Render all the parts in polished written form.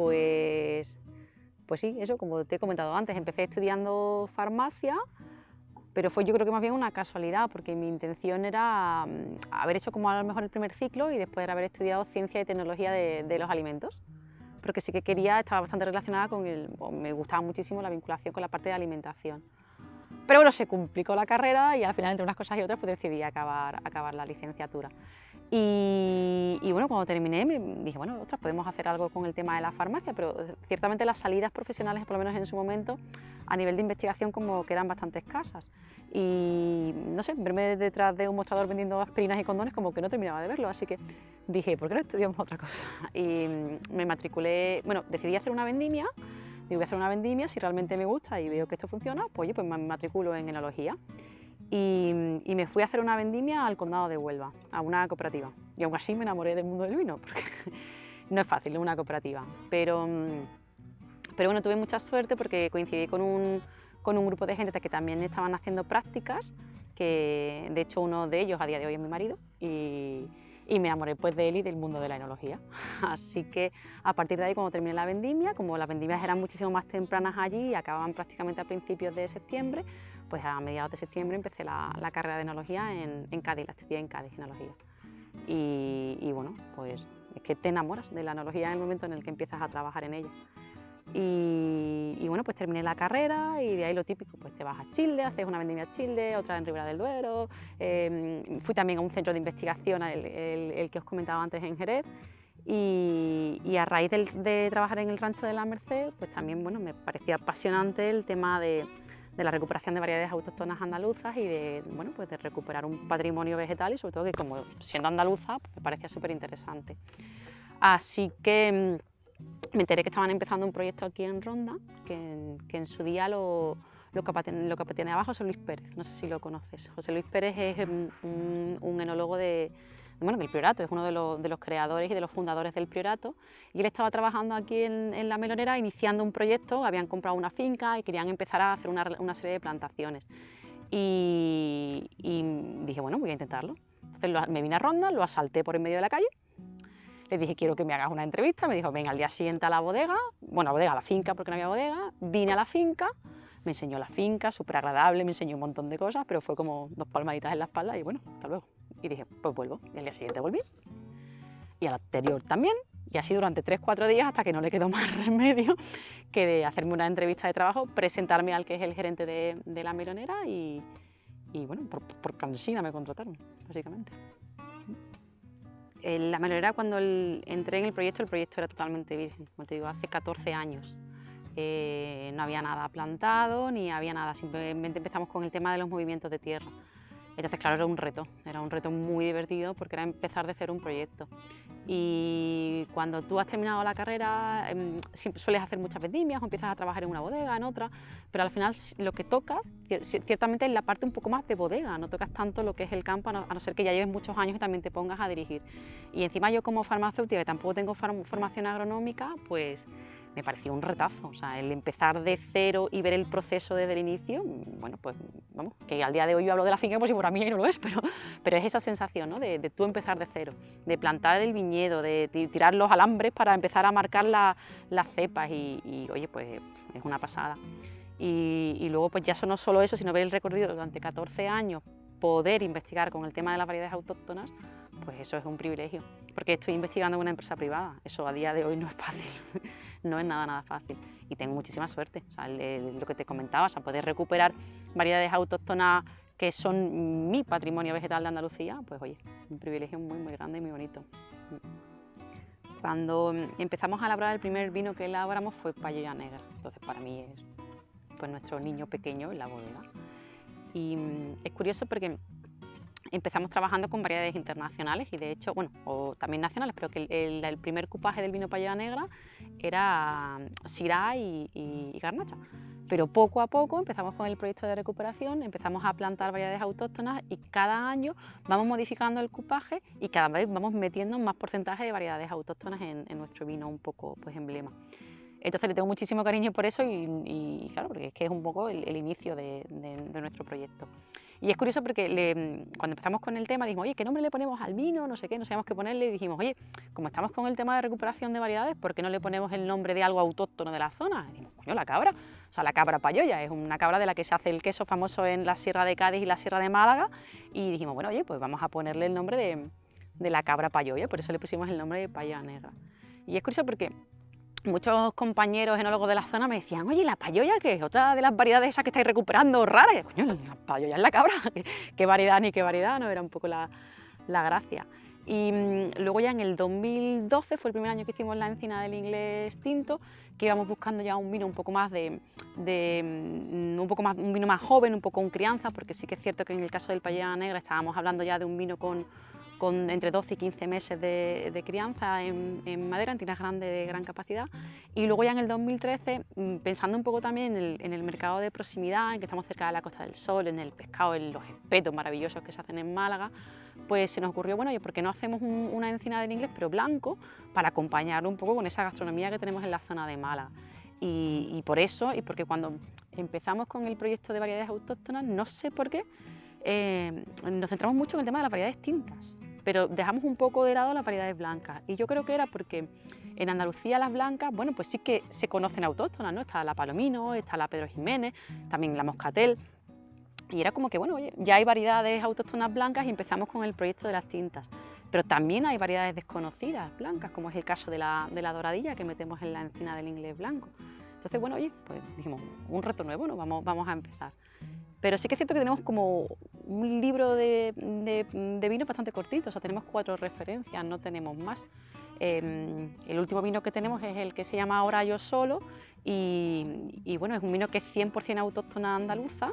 pues sí, eso, como te he comentado antes, empecé estudiando farmacia, pero fue yo creo que más bien una casualidad, porque mi intención era haber hecho como a lo mejor el primer ciclo y después haber estudiado ciencia y tecnología de los alimentos, porque sí que estaba bastante relacionada me gustaba muchísimo la vinculación con la parte de alimentación. Pero bueno, se complicó la carrera y al final entre unas cosas y otras pues decidí acabar la licenciatura. Y bueno, cuando terminé me dije, bueno, ostras, podemos hacer algo con el tema de la farmacia, pero ciertamente las salidas profesionales, por lo menos en su momento, a nivel de investigación como que eran bastante escasas. Y no sé, verme detrás de un mostrador vendiendo aspirinas y condones como que no terminaba de verlo, así que dije, ¿por qué no estudiamos otra cosa? Y me matriculé, bueno, decidí hacer una vendimia. Digo, voy a hacer una vendimia, si realmente me gusta y veo que esto funciona, pues oye, pues me matriculo en enología. Y me fui a hacer una vendimia al condado de Huelva, a una cooperativa. Y aún así me enamoré del mundo del vino, porque no es fácil, es una cooperativa. Pero bueno, tuve mucha suerte porque coincidí con un grupo de gente que también estaban haciendo prácticas, que de hecho uno de ellos a día de hoy es mi marido, y me enamoré pues de él y del mundo de la enología. Así que a partir de ahí, cuando terminé la vendimia, como las vendimias eran muchísimo más tempranas allí y acababan prácticamente a principios de septiembre, pues a mediados de septiembre empecé la carrera de enología en Cádiz, la estudié en Cádiz, enología. Y bueno, pues es que te enamoras de la enología en el momento en el que empiezas a trabajar en ella. Y bueno, pues terminé la carrera y de ahí lo típico, pues te vas a Childe, haces una vendimia a Childe, otra en Ribera del Duero, fui también a un centro de investigación, el que os comentaba antes en Jerez, y a raíz de trabajar en el rancho de la Merced, pues también bueno, me parecía apasionante el tema de la recuperación de variedades autóctonas andaluzas y bueno, pues de recuperar un patrimonio vegetal y sobre todo que como siendo andaluza pues me parecía súper interesante. Así que me enteré que estaban empezando un proyecto aquí en Ronda, que en su día lo capitaneaba José Luis Pérez, no sé si lo conoces. José Luis Pérez es un enólogo bueno, del Priorato, es uno de los creadores y de los fundadores del Priorato, y él estaba trabajando aquí en la Melonera iniciando un proyecto, habían comprado una finca y querían empezar a hacer una serie de plantaciones. Y dije, bueno, voy a intentarlo. Entonces me vine a Ronda, lo asalté por en medio de la calle. Le dije, quiero que me hagas una entrevista. Me dijo, venga, al día siguiente a la bodega, bueno, a la bodega, a la finca, porque no había bodega. Vine a la finca, me enseñó la finca, súper agradable, me enseñó un montón de cosas, pero fue como 2 palmaditas en la espalda y bueno, hasta luego. Y dije, pues vuelvo. Y al día siguiente volví. Y al anterior también. Y así durante 3-4 días hasta que no le quedó más remedio que de hacerme una entrevista de trabajo, presentarme al que es el gerente de la melonera y bueno, por cansina me contrataron, básicamente. La melonera, cuando entré en el proyecto era totalmente virgen, como te digo, hace 14 años. No había nada plantado ni había nada, simplemente empezamos con el tema de los movimientos de tierra. Entonces, claro, era un reto muy divertido porque era empezar de cero un proyecto. Y cuando tú has terminado la carrera, siempre sueles hacer muchas vendimias o empiezas a trabajar en una bodega, en otra, pero al final lo que tocas, ciertamente es la parte un poco más de bodega, no tocas tanto lo que es el campo, a no ser que ya lleves muchos años y también te pongas a dirigir. Y encima yo como farmacéutica, que tampoco tengo formación agronómica, pues me pareció un retazo, o sea, el empezar de cero y ver el proceso desde el inicio, bueno, pues vamos, que al día de hoy yo hablo de la finca como si fuera mía y no lo es, pero es esa sensación, ¿no? de tú empezar de cero, de plantar el viñedo, de tirar los alambres para empezar a marcar las cepas y oye, pues es una pasada. Y luego pues ya no solo eso, sino ver el recorrido durante 14 años, poder investigar con el tema de las variedades autóctonas, pues eso es un privilegio, porque estoy investigando en una empresa privada, eso a día de hoy no es fácil, no es nada fácil y tengo muchísima suerte, o sea, lo que te comentaba, o sea, poder recuperar variedades autóctonas que son mi patrimonio vegetal de Andalucía, pues oye, un privilegio muy grande y muy bonito. Cuando empezamos a elaborar el primer vino que elaboramos fue Payoya Negra, entonces para mí es pues, nuestro niño pequeño en la bodega. Y es curioso porque empezamos trabajando con variedades internacionales y de hecho, bueno, o también nacionales, pero que el primer cupaje del vino Payoya Negra era Syrah y Garnacha. Pero poco a poco empezamos con el proyecto de recuperación, empezamos a plantar variedades autóctonas y cada año vamos modificando el cupaje y cada vez vamos metiendo más porcentaje de variedades autóctonas en nuestro vino un poco pues, emblema. Entonces le tengo muchísimo cariño por eso y claro, porque es que es un poco el inicio de nuestro proyecto. Y es curioso porque cuando empezamos con el tema dijimos, oye, ¿qué nombre le ponemos al vino? No sé qué, no sabíamos qué ponerle y dijimos, oye, como estamos con el tema de recuperación de variedades, ¿por qué no le ponemos el nombre de algo autóctono de la zona? Y dijimos, coño, la cabra, o sea, la cabra payoya, es una cabra de la que se hace el queso famoso en la Sierra de Cádiz y la Sierra de Málaga, y dijimos, bueno, oye, pues vamos a ponerle el nombre de la cabra payoya, por eso le pusimos el nombre de payoya negra. Y es curioso porque muchos compañeros enólogos de la zona me decían, oye, ¿la payoya qué es? Otra de las variedades esas que estáis recuperando raras. Y, coño, la payoya es la cabra, qué variedad ni qué variedad, no era un poco la gracia. Y luego ya en el 2012 fue el primer año que hicimos la encina del inglés tinto, que íbamos buscando ya un vino un poco más un vino más joven, un poco con crianza, porque sí que es cierto que en el caso del payoya negra estábamos hablando ya de un vino con entre 12 y 15 meses de crianza en madera, en tinas grandes de gran capacidad. Y luego ya en el 2013, pensando un poco también en el mercado de proximidad, en que estamos cerca de la Costa del Sol, en el pescado, en los espetos maravillosos que se hacen en Málaga, pues se nos ocurrió, bueno, ¿por qué no hacemos una encina del inglés pero blanco para acompañarlo un poco con esa gastronomía que tenemos en la zona de Málaga? Y por eso, y porque cuando empezamos con el proyecto de variedades autóctonas, no sé por qué, nos centramos mucho en el tema de las variedades tintas, pero dejamos un poco de lado las variedades blancas. Y yo creo que era porque en Andalucía las blancas, bueno, pues sí que se conocen autóctonas, ¿no? Está la Palomino, está la Pedro Jiménez, también la Moscatel. Y era como que, bueno, oye, ya hay variedades autóctonas blancas y empezamos con el proyecto de las tintas. Pero también hay variedades desconocidas blancas, como es el caso de la doradilla que metemos en la encina del inglés blanco. Entonces, bueno, oye, pues dijimos, un reto nuevo, ¿no? Vamos a empezar. Pero sí que es cierto que tenemos como un libro de vinos bastante cortito, o sea, tenemos 4 referencias, no tenemos más. El último vino que tenemos es el que se llama Ahora Yo Solo y bueno, es un vino que es 100% autóctona andaluza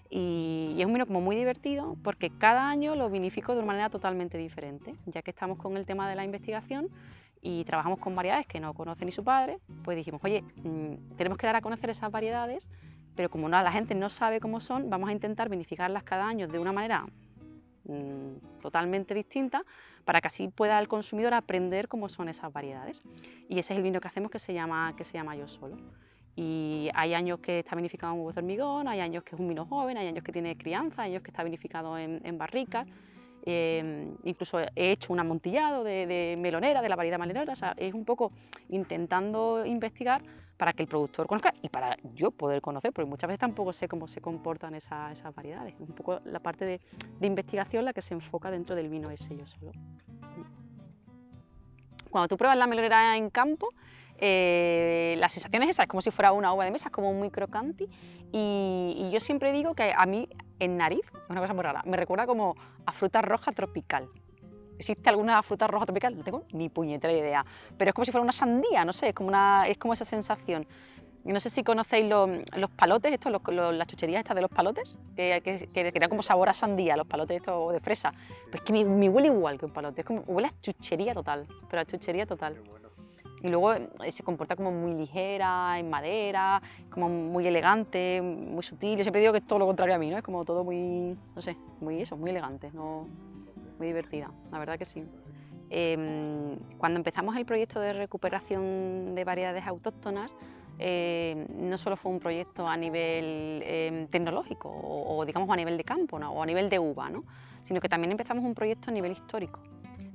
y es un vino como muy divertido porque cada año lo vinifico de una manera totalmente diferente, ya que estamos con el tema de la investigación y trabajamos con variedades que no conoce ni su padre, pues dijimos, oye, tenemos que dar a conocer esas variedades, pero como la gente no sabe cómo son, vamos a intentar vinificarlas cada año de una manera totalmente distinta para que así pueda el consumidor aprender cómo son esas variedades. Y ese es el vino que hacemos que se llama Yo Solo. Y hay años que está vinificado en huevos de hormigón, hay años que es un vino joven, hay años que tiene crianza, hay años que está vinificado en barricas. Incluso he hecho un amontillado de melonera, de la variedad melonera, o sea, es un poco intentando investigar para que el productor conozca y para yo poder conocer, porque muchas veces tampoco sé cómo se comportan esas variedades. Es un poco la parte de investigación la que se enfoca dentro del vino ese Yo Solo. Cuando tú pruebas la melonera en campo, la sensación es esa, es como si fuera una uva de mesa, es como muy crocante y yo siempre digo que a mí en nariz, es una cosa muy rara, me recuerda como a fruta roja tropical. ¿Existe alguna fruta roja tropical? No tengo ni puñetera idea, pero es como si fuera una sandía, no sé, es como esa sensación. No sé si conocéis los palotes, las chucherías estas de los palotes, que eran como sabor a sandía, los palotes estos de fresa. Pues que me huele igual que un palote, es como, huele a chuchería total, pero a chuchería total. Y luego se comporta como muy ligera, en madera, como muy elegante, muy sutil. Yo siempre digo que es todo lo contrario a mí, ¿no? Es como todo muy, no sé, muy elegante, ¿no? Muy divertida, la verdad que sí. Cuando empezamos el proyecto de recuperación de variedades autóctonas, no solo fue un proyecto a nivel tecnológico o digamos a nivel de campo, ¿no? O a nivel de uva, ¿no? Sino que también empezamos un proyecto a nivel histórico,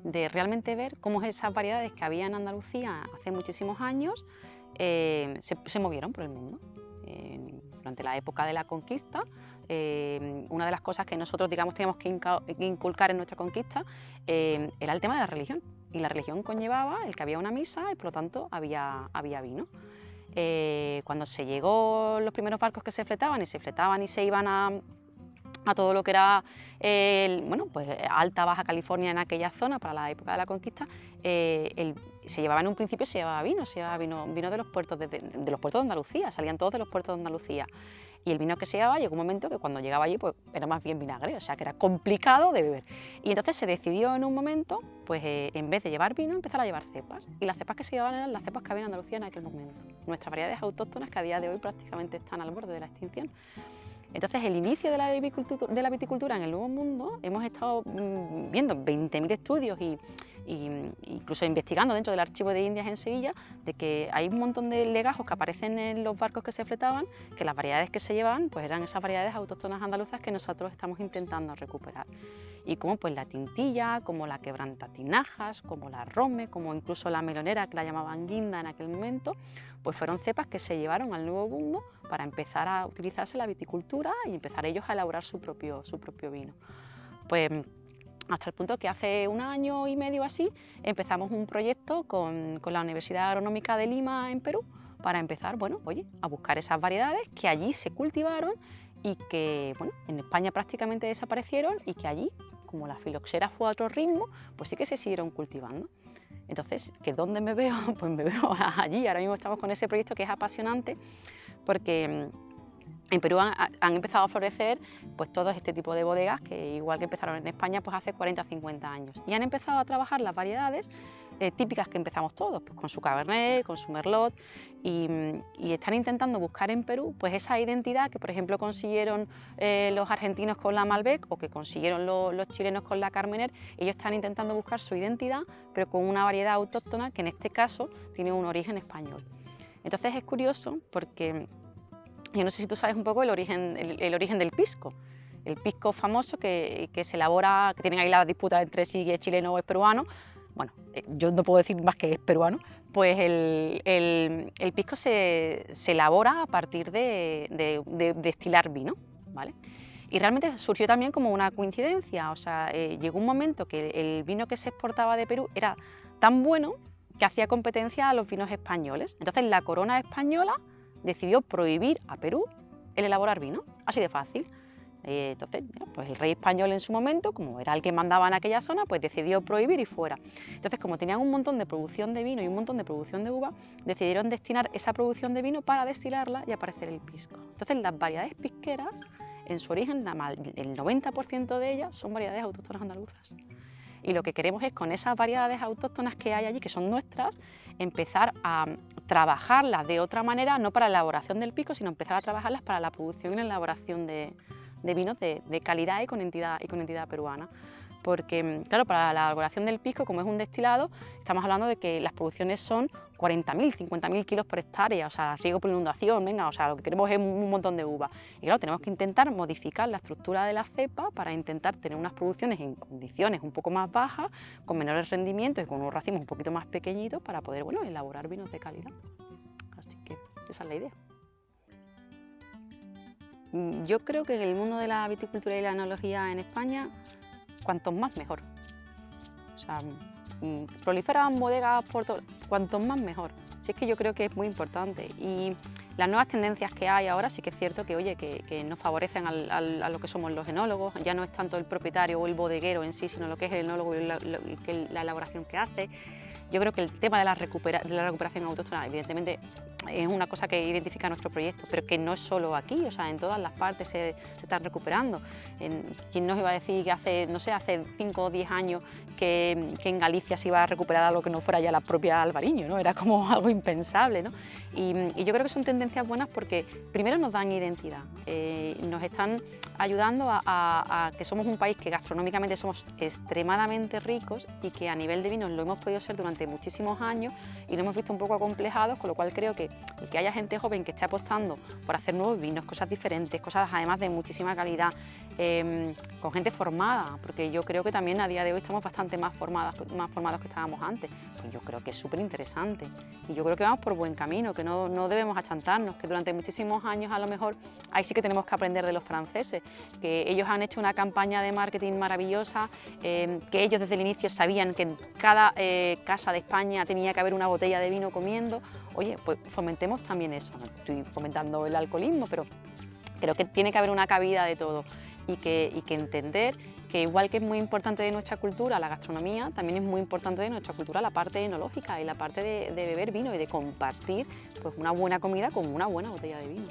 de realmente ver cómo esas variedades que había en Andalucía hace muchísimos años se movieron por el mundo. Durante la época de la conquista, una de las cosas que nosotros digamos teníamos que inculcar en nuestra conquista era el tema de la religión. Y la religión conllevaba el que había una misa y por lo tanto había vino. Cuando se llegó los primeros barcos que se fletaban y se iban a todo lo que era pues Alta Baja California en aquella zona para la época de la conquista, se llevaba en un principio vino de los puertos de los puertos de Andalucía, salían todos de los puertos de Andalucía. Y el vino que se llevaba llegó un momento que cuando llegaba allí pues era más bien vinagre, o sea que era complicado de beber. Y entonces se decidió en un momento, pues en vez de llevar vino, empezar a llevar cepas. Y las cepas que se llevaban eran las cepas que había en Andalucía en aquel momento. Nuestras variedades autóctonas que a día de hoy prácticamente están al borde de la extinción. Entonces, el inicio de la viticultura en el Nuevo Mundo, hemos estado viendo 20.000 estudios incluso investigando dentro del Archivo de Indias en Sevilla, de que hay un montón de legajos que aparecen en los barcos que se fletaban, que las variedades que se llevaban pues eran esas variedades autóctonas andaluzas que nosotros estamos intentando recuperar. Y como pues la tintilla, como la quebrantatinajas, como la rome, como incluso la melonera, que la llamaban guinda en aquel momento, pues fueron cepas que se llevaron al Nuevo Mundo para empezar a utilizarse en la viticultura y empezar ellos a elaborar su propio vino. Pues hasta el punto que hace un año y medio así empezamos un proyecto con la Universidad Agronómica de Lima en Perú para empezar, bueno, oye, a buscar esas variedades que allí se cultivaron y que, bueno, en España prácticamente desaparecieron y que allí, como la filoxera fue a otro ritmo, pues sí que se siguieron cultivando. Entonces, ¿que dónde me veo? Pues me veo allí. Ahora mismo estamos con ese proyecto que es apasionante porque en Perú han empezado a florecer pues todo este tipo de bodegas que igual que empezaron en España pues hace 40 o 50 años y han empezado a trabajar las variedades típicas que empezamos todos, pues con su Cabernet, con su Merlot y están intentando buscar en Perú pues esa identidad que por ejemplo consiguieron los argentinos con la Malbec o que consiguieron los chilenos con la Carmener. Ellos están intentando buscar su identidad pero con una variedad autóctona que en este caso tiene un origen español. Entonces es curioso porque yo no sé si tú sabes un poco el origen del pisco. El pisco famoso que se elabora, que tienen ahí la disputa entre si es chileno o es peruano. Bueno, yo no puedo decir más que es peruano. Pues el pisco se elabora a partir de destilar vino, ¿vale? Y realmente surgió también como una coincidencia. O sea, llegó un momento que el vino que se exportaba de Perú era tan bueno que hacía competencia a los vinos españoles. Entonces la corona española decidió prohibir a Perú el elaborar vino, así de fácil. Entonces, pues el rey español en su momento, como era el que mandaba en aquella zona, pues decidió prohibir y fuera. Entonces, como tenían un montón de producción de vino y un montón de producción de uva, decidieron destinar esa producción de vino para destilarla y aparecer el pisco. Entonces, las variedades pisqueras, en su origen, el 90% de ellas son variedades autóctonas andaluzas. Y lo que queremos es, con esas variedades autóctonas que hay allí, que son nuestras, empezar a trabajarlas de otra manera, no para la elaboración del pisco, sino empezar a trabajarlas para la producción y la elaboración de vinos de calidad y con entidad peruana. Porque, claro, para la elaboración del pisco, como es un destilado, estamos hablando de que las producciones son 40.000, 50.000 kilos por hectárea, o sea, riego por inundación, venga, o sea, lo que queremos es un montón de uva. Y claro, tenemos que intentar modificar la estructura de la cepa para intentar tener unas producciones en condiciones un poco más bajas, con menores rendimientos y con unos racimos un poquito más pequeñitos para poder, bueno, elaborar vinos de calidad. Así que esa es la idea. Yo creo que en el mundo de la viticultura y la enología en España, cuantos más mejor. O sea, proliferan bodegas por todo, cuantos más mejor. Si es que yo creo que es muy importante. Y las nuevas tendencias que hay ahora sí que es cierto que, oye, que nos favorecen a lo que somos los enólogos. Ya no es tanto el propietario o el bodeguero en sí, sino lo que es el enólogo y la elaboración que hace. Yo creo que el tema de la recuperación autóctona, evidentemente, es una cosa que identifica nuestro proyecto, pero que no es solo aquí, o sea, en todas las partes se están recuperando. ¿Quién nos iba a decir que hace 5 o 10 años que en Galicia se iba a recuperar algo que no fuera ya la propia Albariño, ¿no? Era como algo impensable, ¿no? Y yo creo que son tendencias buenas porque primero nos dan identidad, nos están ayudando a que somos un país que gastronómicamente somos extremadamente ricos y que a nivel de vinos lo hemos podido ser durante muchísimos años y lo hemos visto un poco acomplejados, con lo cual creo que el que haya gente joven que esté apostando por hacer nuevos vinos, cosas diferentes, cosas además de muchísima calidad, con gente formada, porque yo creo que también a día de hoy estamos bastante más formados que estábamos antes, pues yo creo que es súper interesante y yo creo que vamos por buen camino, que no debemos achantarnos, que durante muchísimos años a lo mejor ahí sí que tenemos que aprender de los franceses, que ellos han hecho una campaña de marketing maravillosa, que ellos desde el inicio sabían que en cada casa de España tenía que haber una botella de vino comiendo. Oye, pues fomentemos también eso. No estoy fomentando el alcoholismo, pero creo que tiene que haber una cabida de todo y que entender que igual que es muy importante de nuestra cultura la gastronomía, también es muy importante de nuestra cultura la parte enológica y la parte de beber vino y de compartir pues una buena comida con una buena botella de vino.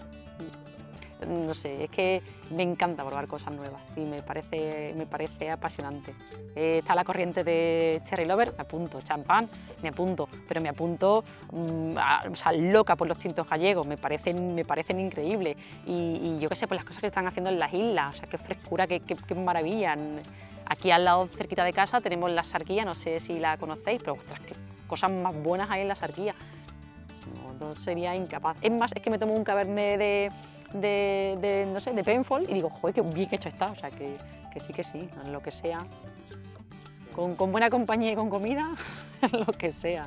no sé, es que me encanta probar cosas nuevas y me parece apasionante. Está la corriente de Cherry Lover, me apunto, champán, me apunto, pero me apunto o sea, loca por los tintos gallegos, me parecen increíbles y yo qué sé, por las cosas que están haciendo en las islas, o sea, qué frescura, qué maravilla. Aquí al lado, cerquita de casa, tenemos la Sarquía, no sé si la conocéis, pero ostras, qué cosas más buenas hay en la Sarquía. No sería incapaz. Es más, es que me tomo un cabernet no sé, de Penfolds y digo, joder, qué bien hecho está. O sea, que sí, en lo que sea. Con buena compañía y con comida, lo que sea.